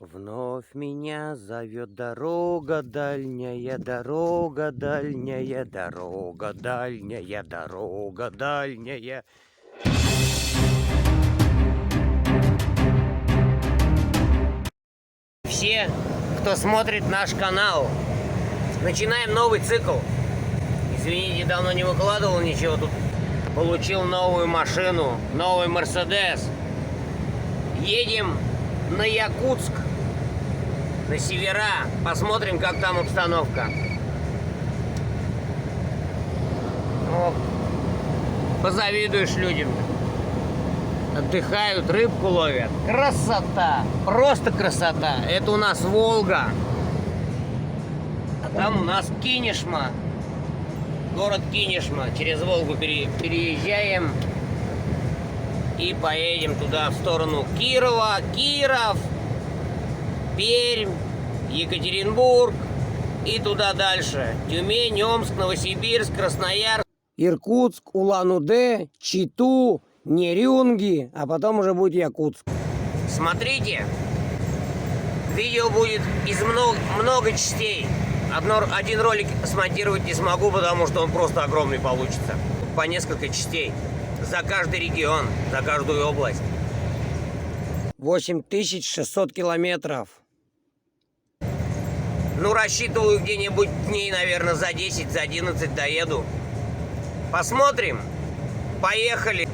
Вновь меня зовет дорога дальняя, дорога дальняя, дорога дальняя, дорога дальняя. Все, кто смотрит наш канал, начинаем новый цикл. Извините, давно не выкладывал ничего тут. Получил новую машину, новый Мерседес. Едем на Якутск, на севера. Посмотрим, как там обстановка. О, позавидуешь людям. Отдыхают, рыбку ловят. Красота! Просто красота! Это у нас Волга. А там у нас Кинешма. Город Кинешма. Через Волгу переезжаем. И поедем туда, в сторону Кирова, Киров, Пермь, Екатеринбург. И туда дальше. Тюмень, Омск, Новосибирск, Красноярск, Иркутск, Улан-Удэ, Читу, Нерюнги, а потом уже будет Якутск. Смотрите, видео будет из много частей. Один ролик смонтировать не смогу, потому что он просто огромный получится. По несколько частей. За каждый регион, за каждую область. 8600 километров. Ну, рассчитываю, где-нибудь дней, наверное, за 10, за 11 доеду. Посмотрим. Поехали.